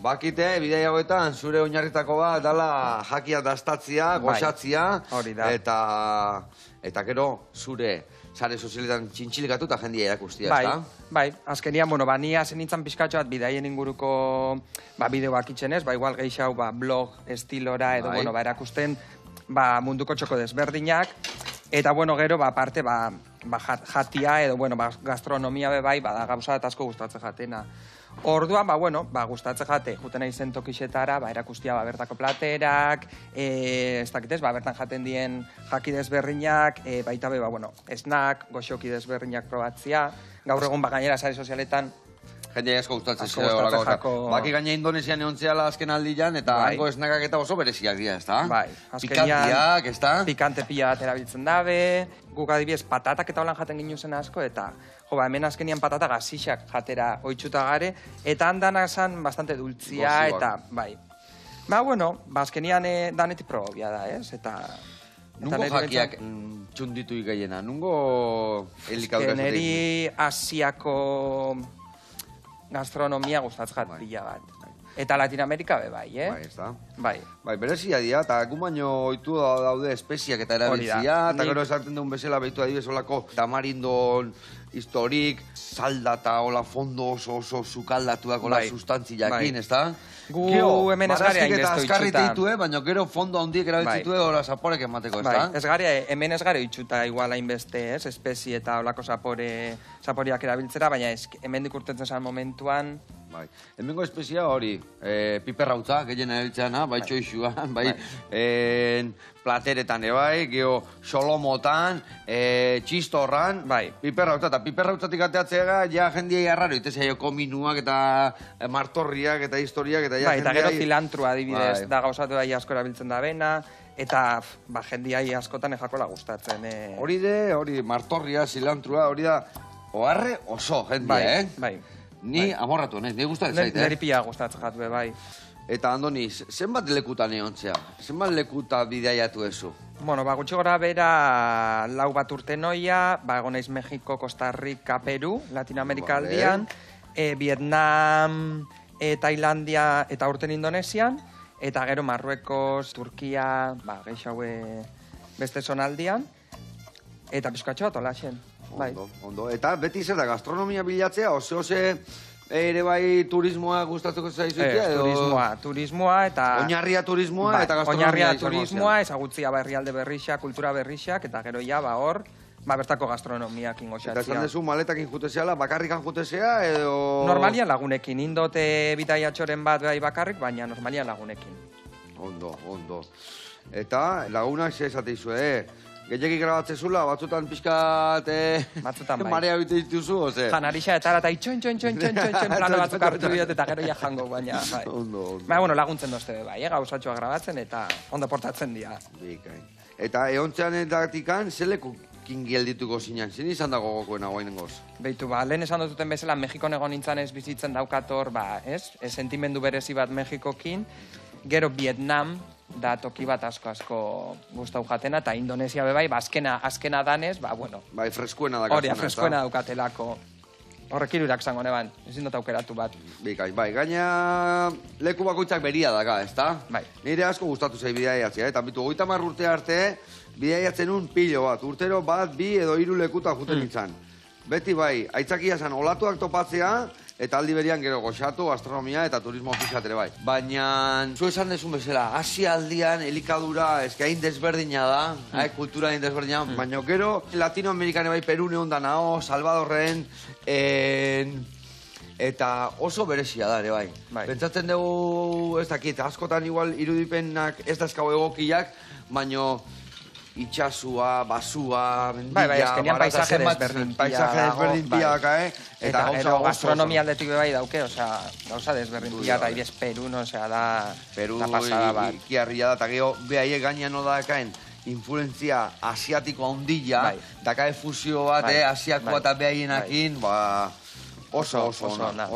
bakite, bidei hauetan, zure oinarritako bat, dala jakia dastatzia, goxatzia, eta gero, zure sare sozialetan txintxilikatu eta jendia erakustia, ezta? Bai, azkenian, bueno, ni hasen nintzen pizkatxo bat bidaien inguruko bideoak itxenez, igual gehiago blog estilora edo, bueno, erakusten munduko txoko desberdinak, eta, bueno, gero, aparte, jatia edo, bueno, gastronomia bebai, gauza eta asko gustatzen jatena. Orduan, bueno, gustatzen jate, juten nahi zen tokixetara, erakustia bertako platerak, ez dakitez, bertan jaten dien jaki desberdinak, baita be, bueno, snack, goxoki desberdinak probatzia, gaur egun gainera sare sozialetan, jende asko gustatzen jako. Baki gaina Indonesian egon zehala azken aldian, eta hango esnakak eta oso bereziak dira, ezta? Bai. Pikantiak, ezta? Pikante pila bat erabiltzen dabe, guk adibidez patatak eta holan jaten ginen asko, eta hemen azkenian patata gazixak jatera oitxuta gare, eta handan esan bastante dultzia, eta bai. Bueno, azkenian danetik probia da, ez? Nungo jakiak txunditu ikaiena? Nungo elikadura zaten? Neri Asiako gastronomia gustatzen pila bat. Eta Latinoamerika bai, Bai, ez da. Bai. Bai, berezia dira, eta gu baino oitu daude espeziak eta erabiltzia, eta gero esartzen duen bezala behitu adibez olako tamarindon historik, salda eta hola fondo oso sukaldatuak hola sustantziakin, ez da? Gu hemen ez garea indesto itxuta. Baina gero fondo handiek erabiltzitue hola zaporek emateko, ez da? Hemen ez garea itxuta igual hainbeste, ez? Espezie eta holako zaporiak erabiltzera, baina hemen dikurtetzen zen momentuan. Bai, hemengo espezia hori, piperrautza, gehien erabiltzeana, bai txoixuan, bai plateretan, bai, geho solomotan, txistorran, piperrautza, eta piperrautzatik ateatzea, ja jendiai arraro, itezea joko minuak eta martorriak eta historiak, eta ja jendiai... Bai, eta gero zilantrua adibidez, da gauzatu da asko erabiltzen da bena, eta jendiai askotan ejakola gustatzen. Hori martorria, zilantrua, hori da, oharre oso jendia, Bai. Ni amorratu, ni gustatzen zaite. Neri pila gustatzen jatu, bai. Eta, Andoni, zenbat lekutan egontzea? Zenbat lekuta bidaiatu ezu? Bueno, gutxi gora bera 4 bat urte noia, egon naiz Mexiko, Costa Rica, Peru, Latinoamerika aldian, Vietnam, Tailandia eta urten Indonesian, eta gero Marruekos, Turkia, gehiago beste zonaldian, eta pizkatxo bat olaxen. Ondo. Eta beti zer da, gastronomia bilatzea, ose ere bai turismoa gustatuko zaizuetia? Turismoa eta... Oinarria turismoa eta gastronomia Oinarria turismoa, ezagutzia herrialde berrixak, kultura berrixak, eta gero ja, hor, bertako gastronomiak ingoxatzia. Eta esan dezu maletakin jutezeala, bakarrikan jutezea, edo... Normalian lagunekin, indote bitaiatxoren bat bai bakarrik, baina normalian lagunekin. Ondo. Eta lagunak ze esateizu, Gehiagik grabatzen zula, batzutan pixkat... Batzutan bai. Marea bite dituzu, oze? Janarixa eta ara, itxoin, plano batzuk hartu bidot eta gero ja jango, baina, bai. Ondo. Baina, laguntzen dozte, bai, gauzatxoa grabatzen eta ondo portatzen dira. Bikain. Eta eontzean edatikan, zelekukin geldituko zinan? Zin izan dago gokoena guainengoz? Beitu, lehen esan dututen bezala, Mexikon egon nintzen ez bizitzen daukator, sentimendu berezi bat Mexikokin, gero Vietnam, da toki bat asko gustau jatena, eta Indonesia bebai, azkena danez, bueno. Bai, freskuena dakatzena. Hori, freskuena daukatelako. Horrek irurak zango neban, ezin dut aukeratu bat. Bai, gaina leku bakoitzak beria daka, ezta? Bai. Nire asko gustatu zei bidaiatzea, eta bitu 30 urte arte, bidaiatzen un pilo bat, urtero bat, 2 edo 3 lekuta juten nintzen. Beti bai, aitzakia zan olatuak topatzea, eta aldi berian gero goxatu, gastronomia eta turismo pixatere bai. Baina, zu esan desun bezala, Asia aldian, elikadura, hain desberdina da, kultura hain desberdina, baina gero, Latinoamerikane bai, Peru neon da nao, Salvadorren, eta oso berezia da ere bai. Pentsatzen dugu, ez dakit, askotan igual irudipenak ez dazkau egokiak, baina itxasua, basua, mendia... Bai, eskenean paisaje desberdintia daka, Eta gero gastronomia aldetik bai dauke, gauza desberdintia da, ibez Peru, da pasada bat. Peru ikiarria da, eta gero behaiek gainean odakaen influenzia asiatiko handila, dakae fusio bat, asiakoa eta behaienakin, oso ona.